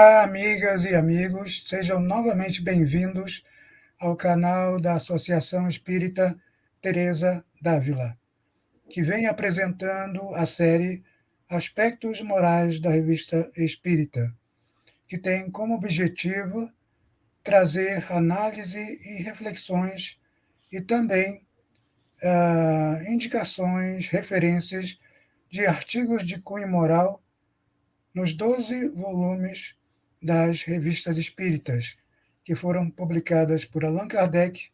Olá, amigas e amigos, sejam novamente bem-vindos ao canal da Associação Espírita Teresa d'Ávila, que vem apresentando a série Aspectos Morais da Revista Espírita, que tem como objetivo trazer análise e reflexões e também indicações, referências de artigos de cunho moral nos 12 volumes das revistas espíritas, que foram publicadas por Allan Kardec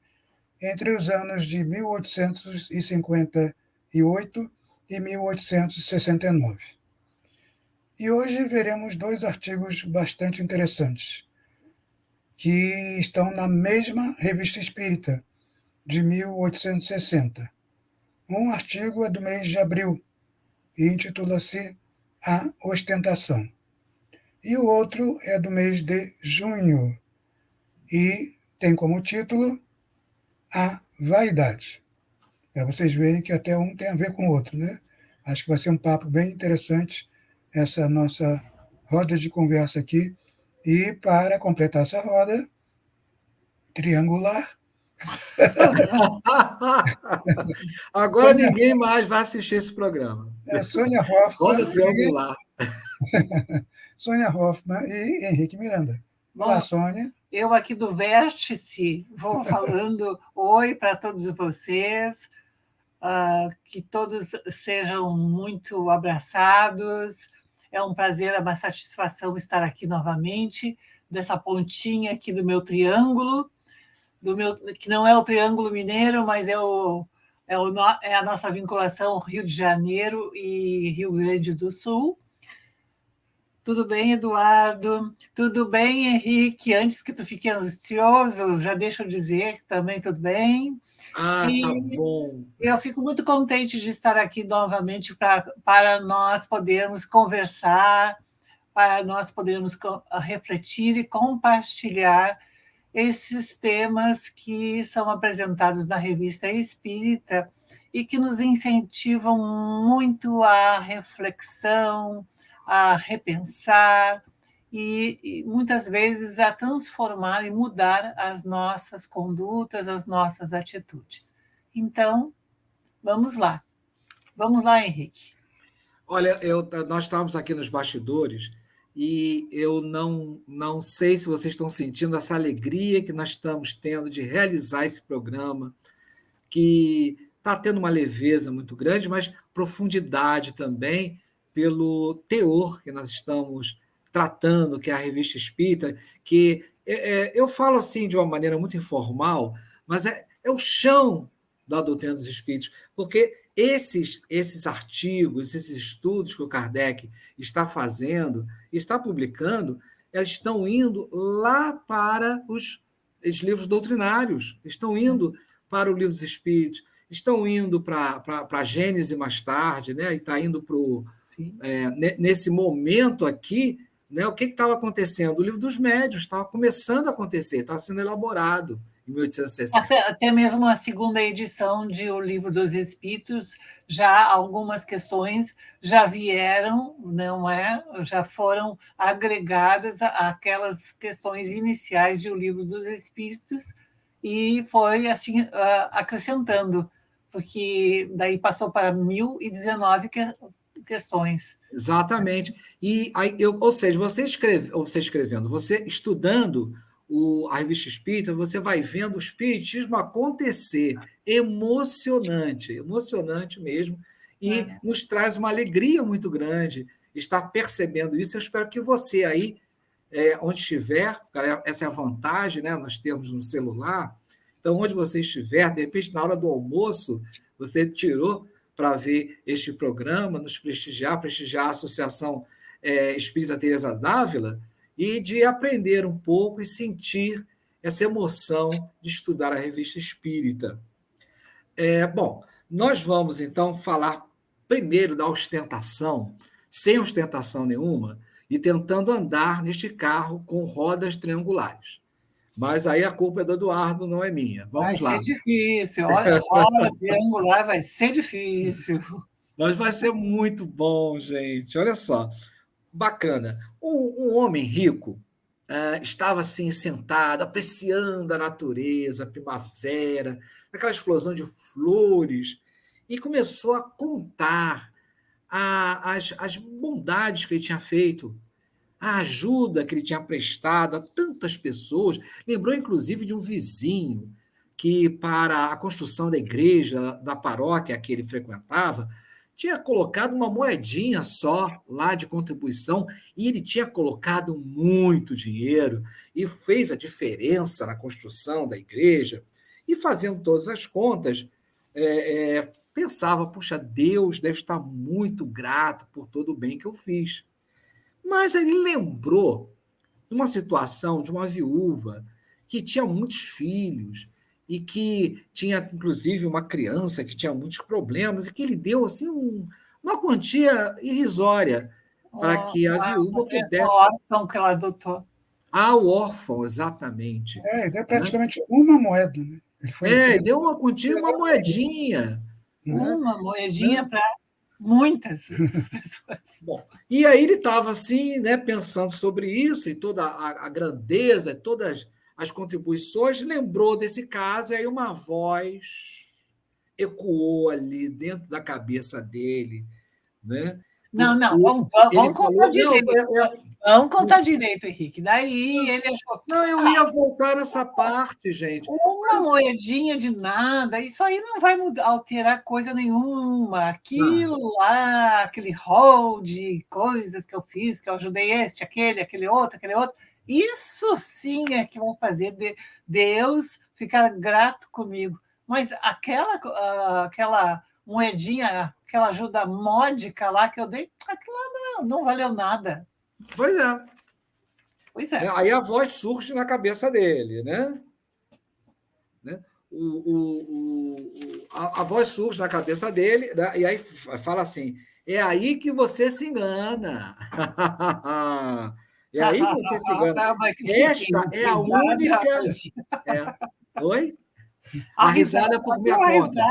entre os anos de 1858 e 1869. E hoje veremos dois artigos bastante interessantes, que estão na mesma revista espírita, de 1860. Um artigo é do mês de abril e intitula-se A Ostentação. E o outro é do mês de junho e tem como título A Vaidade. Para vocês verem que até um tem a ver com o outro, né? Acho que vai ser um papo bem interessante essa nossa roda de conversa aqui. E para completar essa roda triangular, Agora Sônia, ninguém mais vai assistir esse programa. Sônia Hoffmann, Roda triangular. Sônia Hoffmann e Henrique Miranda. Olá, Bom, Sônia. eu aqui do Vértice vou falando oi para todos vocês, que todos sejam muito abraçados. É um prazer, é uma satisfação estar aqui novamente, dessa pontinha aqui do meu triângulo, que não é o Triângulo Mineiro, mas é a nossa vinculação Rio de Janeiro e Rio Grande do Sul. Tudo bem, Eduardo? Tudo bem, Henrique? Antes que tu fique ansioso, já deixa eu dizer que também tudo bem. Tá bom. Eu fico muito contente de estar aqui novamente para nós podermos conversar, para nós podermos refletir e compartilhar esses temas que são apresentados na Revista Espírita e que nos incentivam muito à reflexão, a repensar e muitas vezes a transformar e mudar as nossas condutas, as nossas atitudes. Então, vamos lá. Vamos lá, Henrique. Olha, nós estávamos aqui nos bastidores e eu não sei se vocês estão sentindo essa alegria que nós estamos tendo de realizar esse programa, que está tendo uma leveza muito grande, mas profundidade também, pelo teor que nós estamos tratando, que é a Revista Espírita, que eu falo assim de uma maneira muito informal, mas é o chão da doutrina dos espíritos, porque esses artigos, esses estudos que o Kardec está fazendo, está publicando, eles estão indo lá para os livros doutrinários, estão indo para o Livro dos Espíritos, estão indo para a Gênese mais tarde, né? E está indo para nesse momento aqui, né? O que estava acontecendo? O Livro dos Médiuns estava começando a acontecer, estava sendo elaborado em 1860. Até mesmo a segunda edição de O Livro dos Espíritos, já algumas questões já vieram, não é? Já foram agregadas àquelas questões iniciais de O Livro dos Espíritos e foi assim acrescentando, porque daí passou para 1019 questões. Exatamente. E aí, ou seja, você escrevendo, você estudando a Revista Espírita, você vai vendo o espiritismo acontecer, emocionante mesmo, e nos traz uma alegria muito grande estar percebendo isso. Eu espero que você aí, onde estiver, essa é a vantagem, né? Nós temos no celular, então onde você estiver, de repente na hora do almoço, você tirou para ver este programa, nos prestigiar a Associação Espírita Teresa d'Ávila, e de aprender um pouco e sentir essa emoção de estudar a Revista Espírita. Bom, nós vamos, então, falar primeiro da ostentação, sem ostentação nenhuma, e tentando andar neste carro com rodas triangulares. Mas aí a culpa é do Eduardo, não é minha. Vamos lá. Vai ser difícil. Olha, roda triangular vai ser difícil. Mas vai ser muito bom, gente. Olha só. bacana. Um homem rico estava assim sentado, apreciando a natureza, a primavera, aquela explosão de flores, e começou a contar as bondades que ele tinha feito, a ajuda que ele tinha prestado a tantas pessoas. Lembrou, inclusive, de um vizinho que, para a construção da igreja, da paróquia que ele frequentava, tinha colocado uma moedinha só lá de contribuição, e ele tinha colocado muito dinheiro e fez a diferença na construção da igreja. E fazendo todas as contas, pensava, puxa, Deus deve estar muito grato por todo o bem que eu fiz. Mas ele lembrou de uma situação de uma viúva que tinha muitos filhos e que tinha, inclusive, uma criança que tinha muitos problemas, e que ele deu assim uma quantia irrisória para que a viúva criança pudesse... órfã que ela adotou. O órfão, exatamente. Deu praticamente uma moeda, né? Ele deu uma quantia, uma moedinha. Uma moedinha para muitas pessoas. Bom, e aí ele estava assim, né, pensando sobre isso, e toda a grandeza, todas as contribuições, lembrou desse caso, e aí uma voz ecoou ali dentro da cabeça dele, né? Não, vamos contar direito. Vamos contar direito, Henrique. Daí ele achou... Não, eu ia voltar nessa parte, gente. Uma moedinha de nada, isso aí não vai alterar coisa nenhuma. Aquilo lá, aquele rol de coisas que eu fiz, que eu ajudei aquele outro, isso sim é que vai fazer Deus ficar grato comigo. Mas aquela moedinha, aquela ajuda módica lá que eu dei, aquilo lá não valeu nada. Pois é. Pois é. Aí a voz surge na cabeça dele, né? A voz surge na cabeça dele, né? E aí fala assim: é aí que você se engana. É aí que você se engana. Esta é a única. Oi? A risada é por minha conta.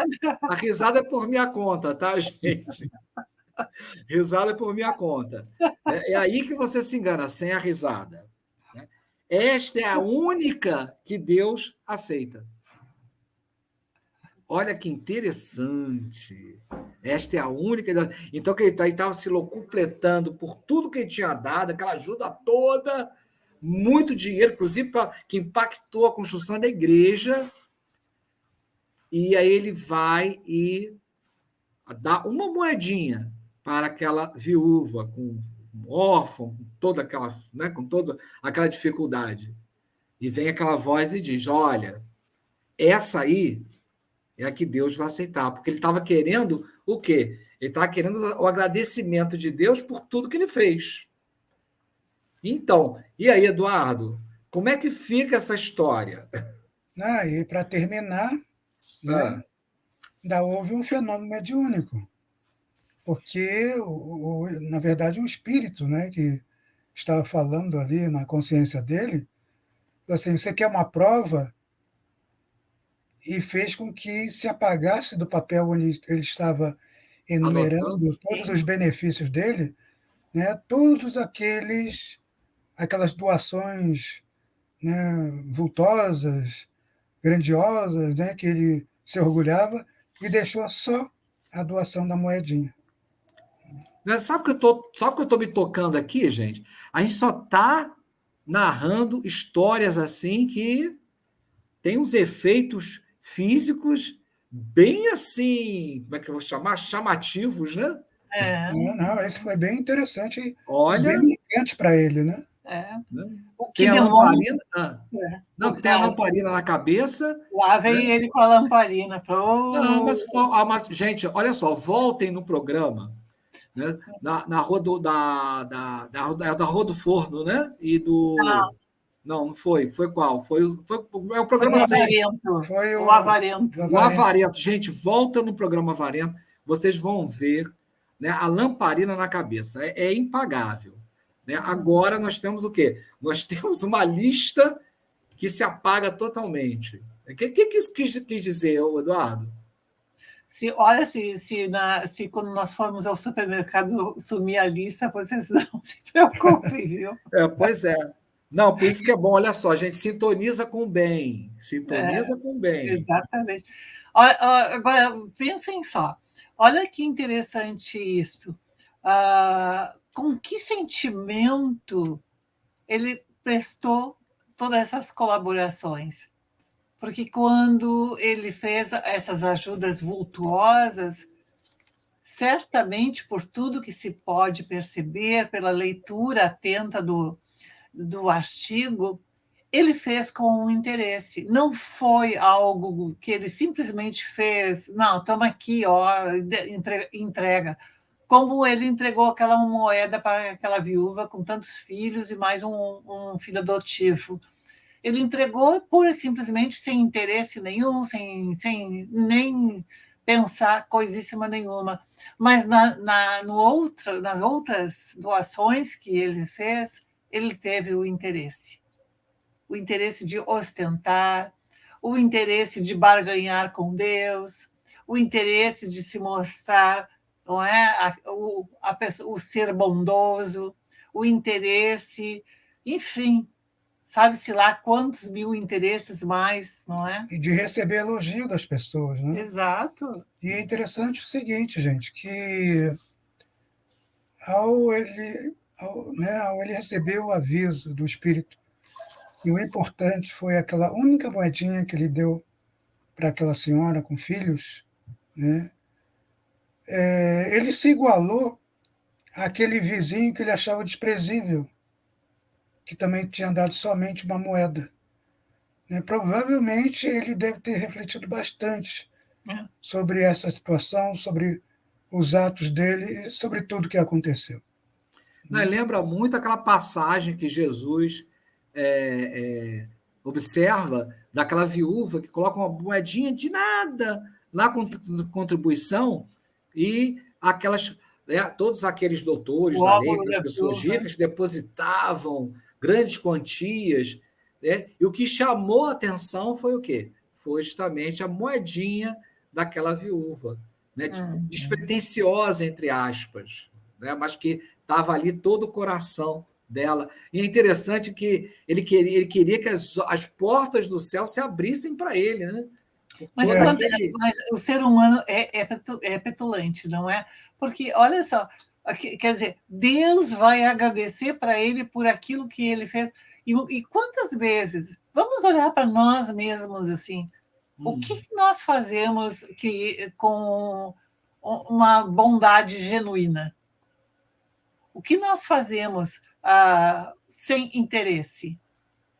A risada é por minha conta, tá, gente? Risada é por minha conta. É aí que você se engana, sem a risada. Esta é a única que Deus aceita. Olha que interessante. Esta é a única. Então, que ele estava se locupletando por tudo que ele tinha dado, aquela ajuda toda, muito dinheiro, inclusive que impactou a construção da igreja. E aí ele vai e dá uma moedinha para aquela viúva, com um órfão, com toda aquela, né, com toda aquela dificuldade. E vem aquela voz e diz: olha, essa aí é a que Deus vai aceitar, porque ele estava querendo o quê? Ele estava querendo o agradecimento de Deus por tudo que ele fez. Então, e aí, Eduardo, como é que fica essa história? E para terminar, né, ainda houve um fenômeno mediúnico, porque, na verdade, o espírito, né, que estava falando ali na consciência dele, assim, você quer uma prova? E fez com que se apagasse do papel onde ele estava enumerando todos os benefícios dele, né, todos aquelas doações, né, vultosas, grandiosas, né, que ele se orgulhava, e deixou só a doação da moedinha. Sabe que eu estou me tocando aqui, gente? A gente só está narrando histórias assim que tem uns efeitos físicos bem assim, como é que eu vou chamar? Chamativos, né? Não, esse foi bem interessante. Olha, bem marcante para ele, né? Tem a lamparina. Não, tem a lamparina na cabeça. Lá vem ele com a lamparina. Mas, gente, olha só, voltem no programa, né? Na Rua da Rua do Forno, né? E do. Não foi. Foi qual? Foi o programa 6. Foi o Avarento. O Avarento. Gente, volta no programa Avarento, vocês vão ver, né, a lamparina na cabeça. É impagável. Né? Agora nós temos o quê? Nós temos uma lista que se apaga totalmente. O que isso quis dizer, Eduardo? Olha, se quando nós formos ao supermercado sumir a lista, vocês não se preocupem, viu? Pois é. Não, por isso que é bom, olha só, a gente sintoniza com o bem, sintoniza com o bem. Exatamente. Agora, pensem só, olha que interessante isso. Com que sentimento ele prestou todas essas colaborações? Porque quando ele fez essas ajudas vultuosas, certamente por tudo que se pode perceber, pela leitura atenta do artigo, ele fez com um interesse. Não foi algo que ele simplesmente fez, não, toma aqui, ó, entrega. Como ele entregou aquela moeda para aquela viúva com tantos filhos e mais um filho adotivo. Ele entregou pura e simplesmente sem interesse nenhum, sem nem pensar coisíssima nenhuma. Mas nas outras doações que ele fez, ele teve o interesse de ostentar, o interesse de barganhar com Deus, o interesse de se mostrar, não é, o ser bondoso, o interesse, enfim, sabe-se lá quantos mil interesses mais, não é? E de receber elogio das pessoas, né? Exato. E é interessante o seguinte, gente, que ao ele receber o aviso do Espírito, e o importante foi aquela única moedinha que ele deu para aquela senhora com filhos, né? Ele se igualou àquele vizinho que ele achava desprezível, que também tinha dado somente uma moeda. Provavelmente ele deve ter refletido bastante sobre essa situação, sobre os atos dele e sobre tudo que aconteceu. Não, lembra muito aquela passagem que Jesus observa daquela viúva que coloca uma moedinha de nada lá com contribuição e todos aqueles doutores da lei, as pessoas ricas, depositavam grandes quantias, né? E o que chamou a atenção foi o quê? Foi justamente a moedinha daquela viúva, né? Despretensiosa, entre aspas, né? Mas que estava ali todo o coração dela. E é interessante que ele queria que as portas do céu se abrissem para ele, né? Mas o ser humano é petulante, não é? Porque, olha só, quer dizer, Deus vai agradecer para ele por aquilo que ele fez. E quantas vezes, vamos olhar para nós mesmos assim, o que nós fazemos com uma bondade genuína? O que nós fazemos sem interesse?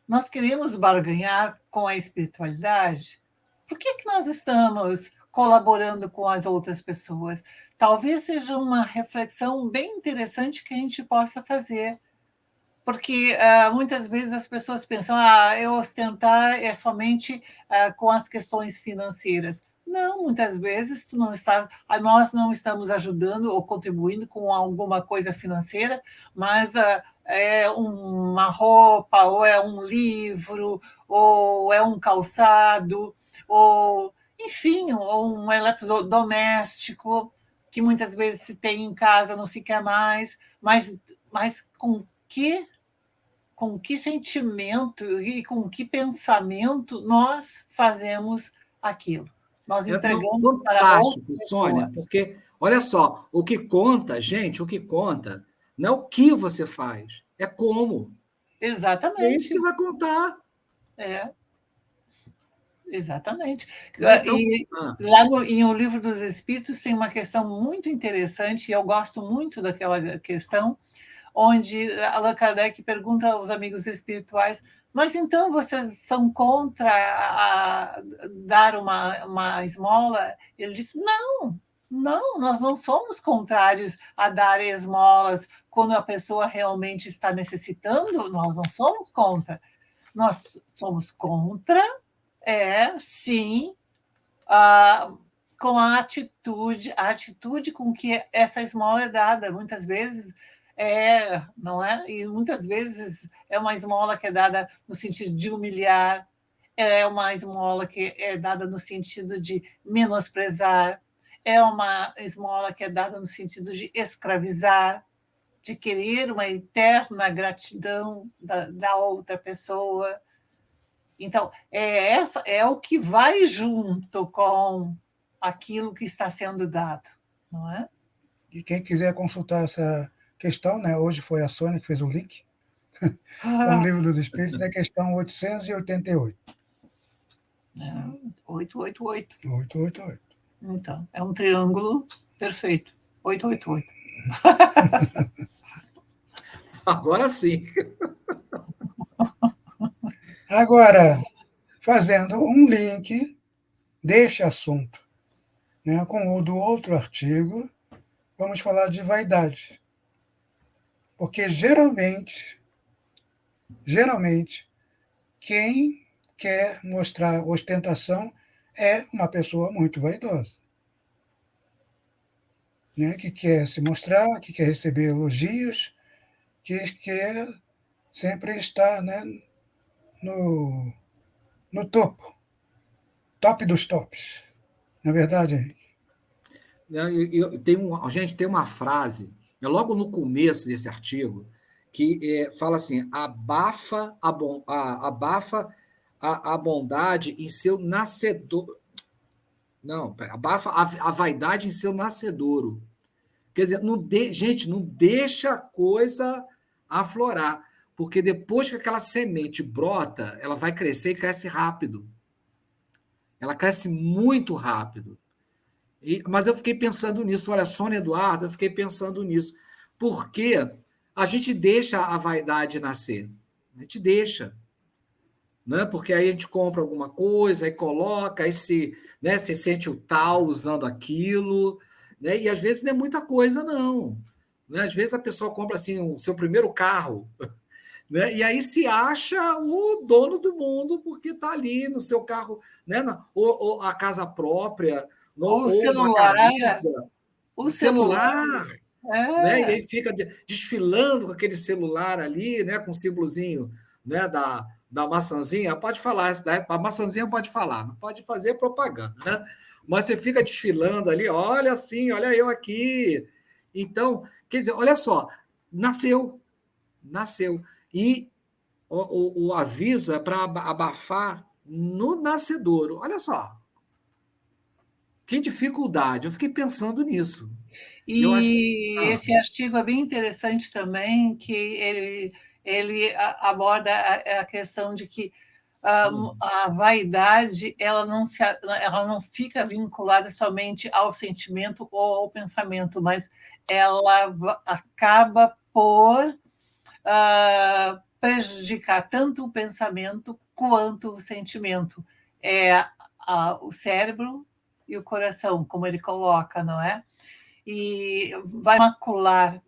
Nós queremos barganhar com a espiritualidade? Por que nós estamos colaborando com as outras pessoas? Talvez seja uma reflexão bem interessante que a gente possa fazer, porque muitas vezes as pessoas pensam eu ostentar é somente com as questões financeiras. Não, muitas vezes nós não estamos ajudando ou contribuindo com alguma coisa financeira, mas é uma roupa, ou é um livro, ou é um calçado, ou, enfim, ou um eletrodoméstico que muitas vezes se tem em casa, não se quer mais, mas com que sentimento e com que pensamento nós fazemos aquilo? Nós entregamos para outra pessoa. Sônia, porque, olha só, o que conta, gente, o que conta não é o que você faz, é como. Exatamente. É isso que vai contar. Exatamente. Então, lá em O Livro dos Espíritos tem uma questão muito interessante, e eu gosto muito daquela questão, onde Allan Kardec pergunta aos amigos espirituais: mas então vocês são contra dar uma esmola? Ele disse: não, nós não somos contrários a dar esmolas quando a pessoa realmente está necessitando, nós não somos contra. Nós somos contra, sim, com a atitude com que essa esmola é dada. Muitas vezes não é? E muitas vezes é uma esmola que é dada no sentido de humilhar, é uma esmola que é dada no sentido de menosprezar, é uma esmola que é dada no sentido de escravizar, de querer uma eterna gratidão da outra pessoa. Então, é o que vai junto com aquilo que está sendo dado, não é? E quem quiser consultar essa questão, né, hoje foi a Sônia que fez o link, com o Livro dos Espíritos, é a questão 888. 888. 888. Então, é um triângulo perfeito. 888. Agora sim. Agora, fazendo um link deste assunto, né, com o do outro artigo, vamos falar de vaidade. Porque geralmente, quem quer mostrar ostentação é uma pessoa muito vaidosa, né, que quer se mostrar, que quer receber elogios, que quer sempre estar, né, no topo, top dos tops. Não é verdade, Henrique? Gente, tem uma frase, logo no começo desse artigo, que fala assim: abafa a bondade em seu nascedor. Não, abafa a vaidade em seu nascedouro. Quer dizer, gente, não deixa a coisa aflorar, porque depois que aquela semente brota, ela vai crescer e cresce rápido. Ela cresce muito rápido. Mas eu fiquei pensando nisso. Olha, Sônia Eduardo, eu fiquei pensando nisso. Porque a gente deixa a vaidade nascer. A gente deixa. Né? Porque aí a gente compra alguma coisa, aí coloca, aí se sente o tal usando aquilo. Né? E às vezes não é muita coisa, não. Né? Às vezes a pessoa compra assim, o seu primeiro carro. Né? E aí se acha o dono do mundo porque está ali no seu carro, né? Ou a casa própria, ou uma camisa, o celular, né? E aí fica desfilando com aquele celular ali, né? Com o símbolozinho, né? da maçãzinha. Pode falar, a maçãzinha pode falar, não pode fazer propaganda, né? Mas você fica desfilando ali, olha assim, olha eu aqui. Então, quer dizer, olha só, nasceu. E o aviso é para abafar no nascedouro. Olha só. Que dificuldade. Eu fiquei pensando nisso. Eu acho... Esse artigo é bem interessante também, que ele aborda a questão de que a vaidade ela não fica vinculada somente ao sentimento ou ao pensamento, mas ela acaba por prejudicar tanto o pensamento quanto o sentimento. O cérebro e o coração, como ele coloca, não é? E vai macular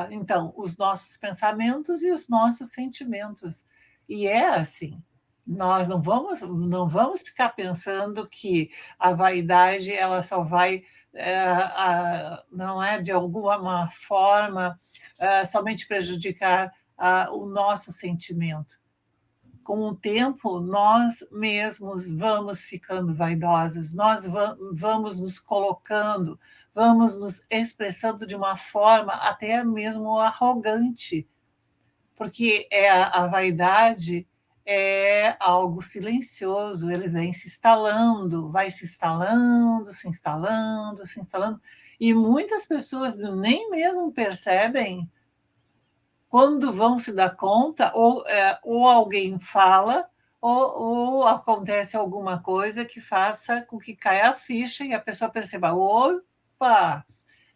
então, os nossos pensamentos e os nossos sentimentos. E é assim. Nós não vamos ficar pensando que a vaidade ela só vai não é de alguma forma somente prejudicar o nosso sentimento. Com o tempo, nós mesmos vamos ficando vaidosos, nós vamos nos colocando, vamos nos expressando de uma forma até mesmo arrogante, porque a vaidade é algo silencioso, ele vem se instalando, vai se instalando, se instalando, se instalando, e muitas pessoas nem mesmo percebem. Quando vão se dar conta, ou alguém fala, ou acontece alguma coisa que faça com que caia a ficha e a pessoa perceba: opa,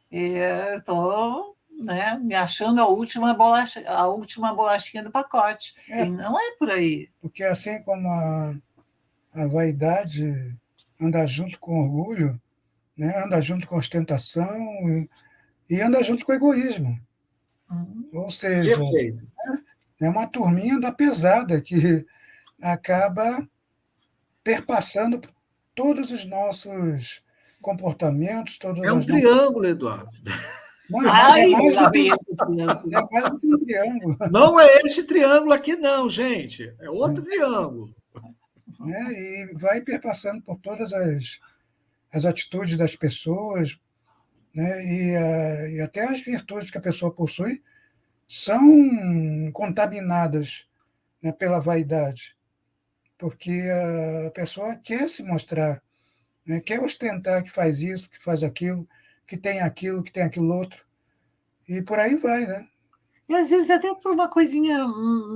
eu estou, né, me achando a última bolachinha do pacote. E não é por aí. Porque assim como a vaidade anda junto com orgulho, né, anda junto com ostentação e anda junto com egoísmo. Ou seja, perfeito. É uma turminha da pesada que acaba perpassando todos os nossos comportamentos, todas É um triângulo, Eduardo. Não, é mais do que um triângulo. Não é este triângulo aqui, não, gente. É outro triângulo. Né? E vai perpassando por todas as atitudes das pessoas, né, e até as virtudes que a pessoa possui são contaminadas, né, pela vaidade, porque a pessoa quer se mostrar, né, quer ostentar que faz isso, que faz aquilo, que tem aquilo outro, e por aí vai, né? E às vezes até por uma coisinha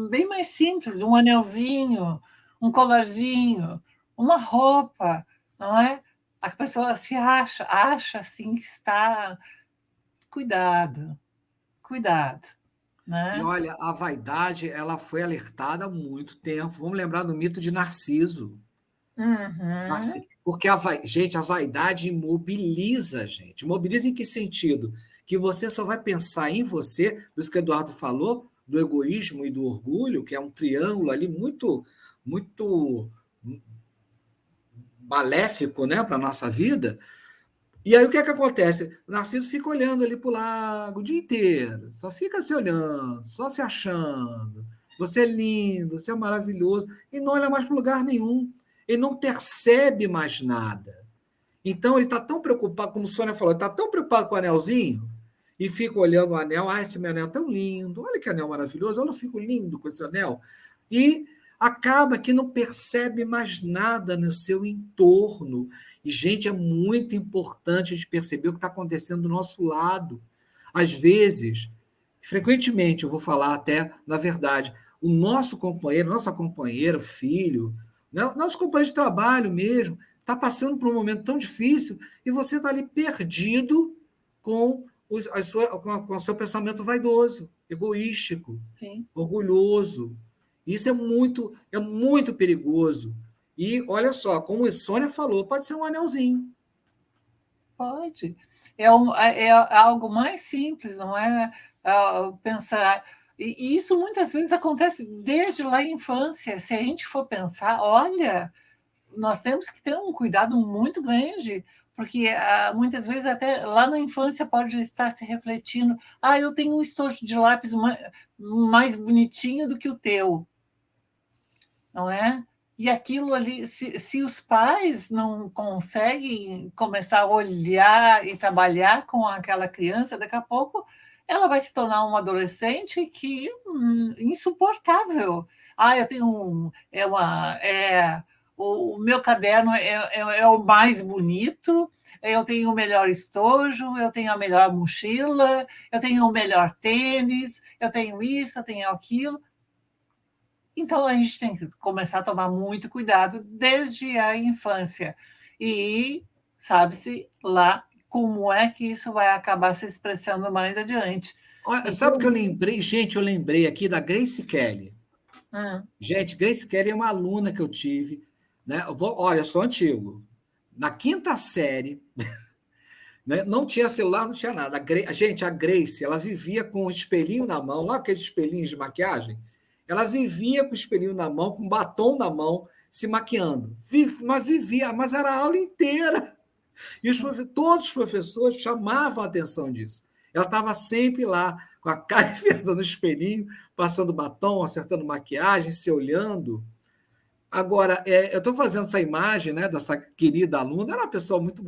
bem mais simples, um anelzinho, um colarzinho, uma roupa, não é? A pessoa se acha assim que está. Cuidado, cuidado, E né? olha, a vaidade, ela foi alertada há muito tempo. Vamos lembrar do mito de Narciso. Uhum, Porque gente, a vaidade imobiliza a gente. Imobiliza em que sentido? Que você só vai pensar em você, por isso que o Eduardo falou, do egoísmo e do orgulho, que é um triângulo ali muito maléfico, né, para a nossa vida. E aí o que é que acontece? O Narciso fica olhando ali para o lago o dia inteiro, só fica se olhando, só se achando. Você é lindo, você é maravilhoso, e não olha mais para lugar nenhum. Ele não percebe mais nada. Então ele está tão preocupado, como a Sônia falou, está tão preocupado com o anelzinho, e fica olhando o anel, ah, esse meu anel é tão lindo, olha que anel maravilhoso, eu não fico lindo com esse anel. E acaba que não percebe mais nada no seu entorno. E, gente, é muito importante a gente perceber o que está acontecendo do nosso lado. Às vezes, frequentemente, eu vou falar até, na verdade, o nosso companheiro, nossa companheira, filho, né, nosso companheiro de trabalho mesmo, está passando por um momento tão difícil e você está ali perdido com, com o seu pensamento vaidoso, egoístico, sim, orgulhoso. Isso é muito perigoso. E olha só, como a Sônia falou, pode ser um anelzinho. pode. É algo mais simples, não é? Pensar. E isso muitas vezes acontece desde lá em infância. Se a gente for pensar, olha, nós temos que ter um cuidado muito grande, porque muitas vezes até lá na infância pode estar se refletindo, eu tenho um estojo de lápis mais bonitinho do que o teu, não é? E aquilo ali, se os pais não conseguem começar a olhar e trabalhar com aquela criança, daqui a pouco ela vai se tornar uma adolescente que insuportável. Eu tenho o meu caderno é o mais bonito, eu tenho o melhor estojo, eu tenho a melhor mochila, eu tenho o melhor tênis, eu tenho isso, eu tenho aquilo. Então, a gente tem que começar a tomar muito cuidado desde a infância. E sabe-se lá como é que isso vai acabar se expressando mais adiante. Olha, sabe o que eu Então, lembrei? Gente, eu lembrei aqui da Grace Kelly. hum, Gente, Grace Kelly é uma aluna que eu tive, né? Olha, eu sou antigo. Na quinta série, né? Não tinha celular, não tinha nada. Gente, a Grace, ela vivia com o espelhinho na mão, lá aqueles espelhinhos de maquiagem. Ela vivia com o espelhinho na mão, com batom na mão, se maquiando. Mas vivia, mas era a aula inteira. E todos os professores chamavam a atenção disso. Ela estava sempre lá, com a cara enfiada no espelhinho, passando batom, acertando maquiagem, se olhando. Agora, eu estou fazendo essa imagem, né, dessa querida aluna, era uma pessoa muito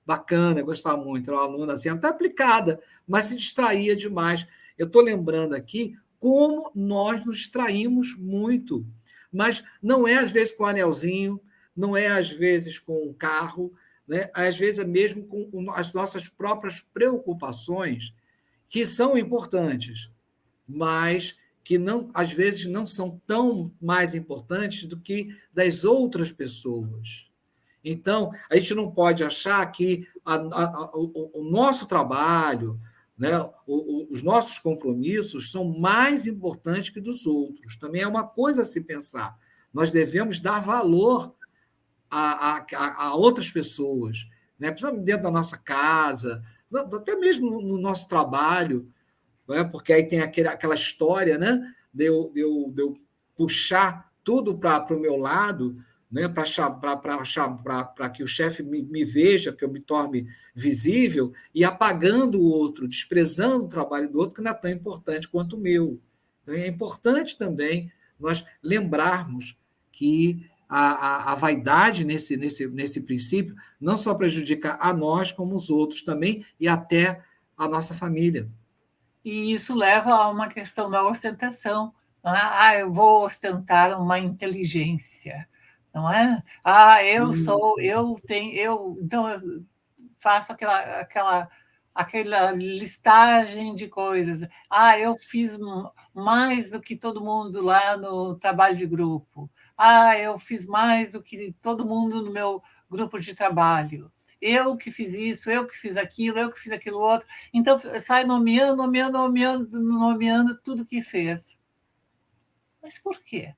bacana, eu gostava muito, era uma aluna assim, até aplicada, mas se distraía demais. Eu estou lembrando aqui como nós nos distraímos muito, mas não é às vezes com o anelzinho, não é às vezes com o carro, né? Às vezes é mesmo com as nossas próprias preocupações, que são importantes, mas que não, às vezes não são tão mais importantes do que das outras pessoas. Então, a gente não pode achar que o nosso trabalho, né, os nossos compromissos são mais importantes que dos outros. Também é uma coisa a se pensar. Nós devemos dar valor a outras pessoas, né? Principalmente dentro da nossa casa, até mesmo no nosso trabalho, né? Porque aí tem aquela história, né? De eu puxar tudo para o meu lado, né? Para que o chefe me veja, que eu me torne visível, e apagando o outro, desprezando o trabalho do outro, que não é tão importante quanto o meu. Então, é importante também nós lembrarmos que a vaidade nesse princípio não só prejudica a nós, como os outros também, e até a nossa família. E isso leva a uma questão da ostentação. Não é? Ah, eu vou ostentar uma inteligência, não é? Ah, eu tenho, então eu faço aquela listagem de coisas. Ah, eu fiz mais do que todo mundo lá no trabalho de grupo. Ah, eu fiz mais do que todo mundo no meu grupo de trabalho. Eu que fiz isso, eu que fiz aquilo, eu que fiz aquilo outro. Então, sai nomeando tudo que fez. Mas por quê?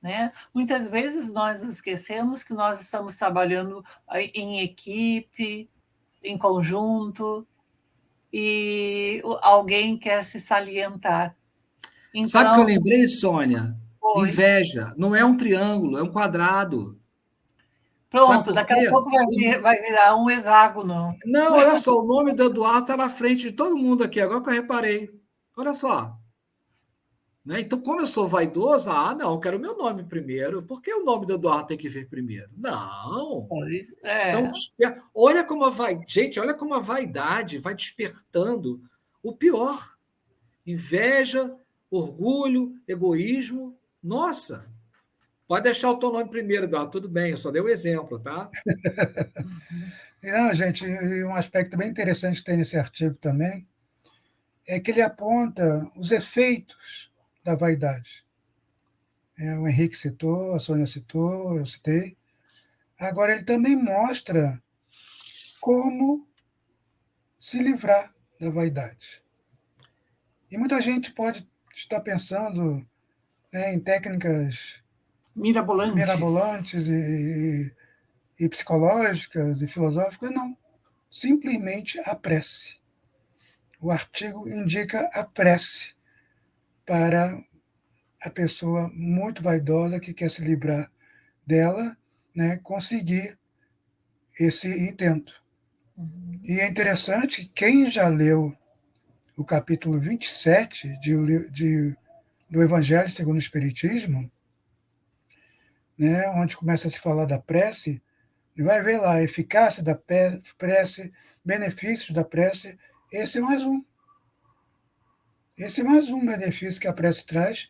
Né? Muitas vezes nós esquecemos que nós estamos trabalhando em equipe, em conjunto, e alguém quer se salientar. Então, sabe o que eu lembrei, Sônia? foi. Inveja. Não é um triângulo, é um quadrado. Sabe Pronto, por daqui a quê? pouco vai virar um hexágono. Não, olha só, o nome do Eduardo está na frente de todo mundo aqui, agora que eu reparei. Olha só. Né? Então, como eu sou vaidoso, não, eu quero o meu nome primeiro. Por que o nome do Eduardo tem que vir primeiro? Não. Pois Então, é. olha como gente, olha como a vaidade vai despertando o pior. Inveja, orgulho, egoísmo. Nossa, pode deixar o teu nome primeiro, Eduardo, tudo bem, eu só dei o exemplo, tá? Não, gente, e um aspecto bem interessante que tem nesse artigo também é que ele aponta os efeitos da vaidade. O Henrique citou, a Sônia citou, eu citei. Agora, ele também mostra como se livrar da vaidade. E muita gente pode estar pensando, né, em técnicas mirabolantes e psicológicas e filosóficas. Não, simplesmente a prece. O artigo indica a prece para a pessoa muito vaidosa que quer se livrar dela, né, conseguir esse intento. E é interessante, quem já leu o capítulo 27 do Evangelho segundo o Espiritismo, né, onde começa a se falar da prece, e vai ver lá a eficácia da prece, benefícios da prece. Esse é mais um. Esse é mais um benefício que a prece traz,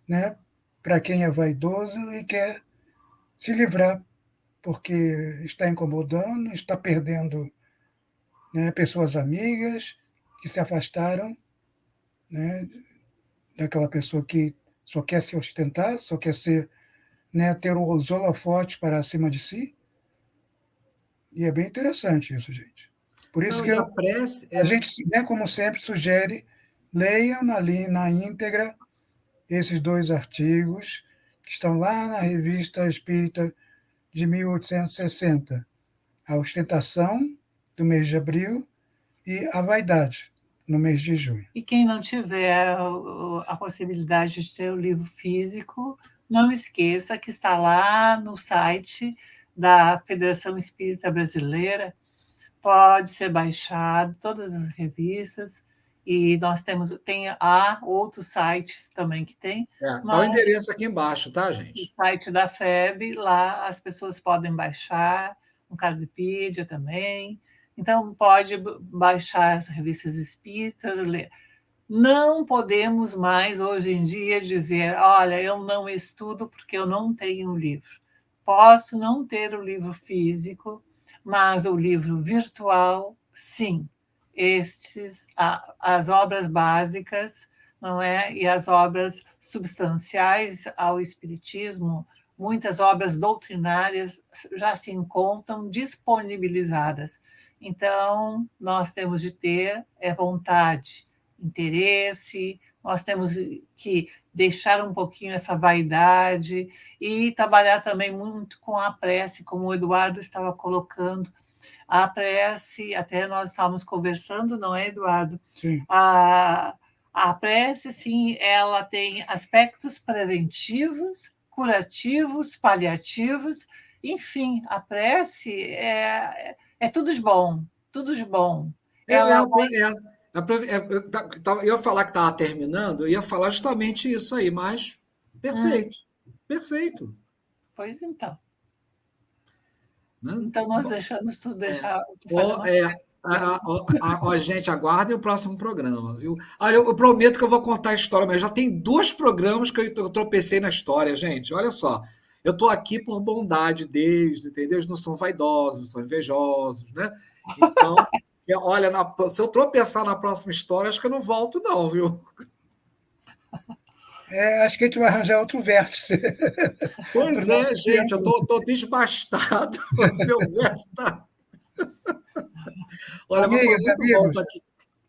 né, para quem é vaidoso e quer se livrar, porque está incomodando, está perdendo, né, pessoas amigas que se afastaram, né, daquela pessoa que só quer se ostentar, só quer ser, né, ter os holofotes para acima de si. E é bem interessante isso, gente. Por isso Não, que e a prece a gente, né, como sempre, sugere, leiam na íntegra esses dois artigos que estão lá na Revista Espírita de 1860, a ostentação, do mês de abril, e a vaidade, no mês de junho. E quem não tiver a possibilidade de ter o livro físico, não esqueça que está lá no site da Federação Espírita Brasileira, pode ser baixado, todas as revistas, e nós há outros sites também que tem, tá o mas endereço aqui embaixo, tá, o gente? site da FEB, lá as pessoas podem baixar, um Cardipídia também, então pode baixar as revistas espíritas, ler. Não podemos mais, hoje em dia, dizer: olha, eu não estudo porque eu não tenho um livro. Posso não ter o livro físico, mas o livro virtual, sim. As obras básicas, não é? E as obras substanciais ao espiritismo, muitas obras doutrinárias já se encontram disponibilizadas. Então, nós temos de ter vontade, interesse, nós temos que deixar um pouquinho essa vaidade e trabalhar também muito com a prece, como o Eduardo estava colocando. A prece, até nós estávamos conversando, não é, Eduardo? Sim. A prece, sim, ela tem aspectos preventivos, curativos, paliativos, enfim, a prece é tudo de bom, tudo de bom. Ela Eu ia falar que estava terminando, eu ia falar justamente isso aí, mas perfeito, perfeito. Pois então. Né? Então, nós deixamos tudo deixar. Gente, aguardem o próximo programa, viu? Olha, eu prometo que eu vou contar a história, mas já tem 2 programas que eu tropecei na história, gente. Olha só. Eu estou aqui por bondade deles, entendeu? Eles não são vaidosos, não são invejosos, né? Então, olha, se eu tropeçar na próxima história, acho que eu não volto, não, viu? Acho que a gente vai arranjar outro vértice. Pois é, gente, eu tô desbastado. Meu verso tá. Olha, mas foi Amigas e muito bom amigos, estar aqui.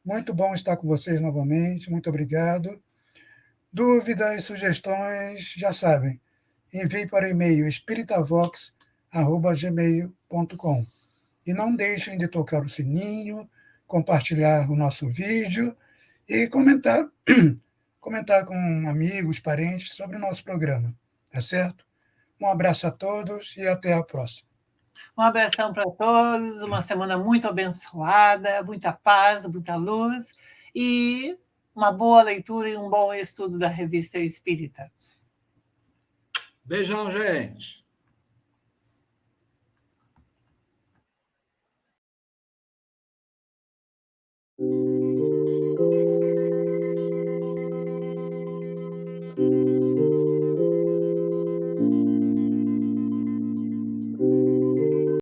muito bom estar com vocês novamente. Muito obrigado. Dúvidas, sugestões, já sabem. Envie para o e-mail espiritavox@gmail.com. E não deixem de tocar o sininho, compartilhar o nosso vídeo e comentar com amigos, parentes sobre o nosso programa. Tá certo? Um abraço a todos e até a próxima. Um abração para todos, uma semana muito abençoada, muita paz, muita luz e uma boa leitura e um bom estudo da Revista Espírita. Beijão, gente.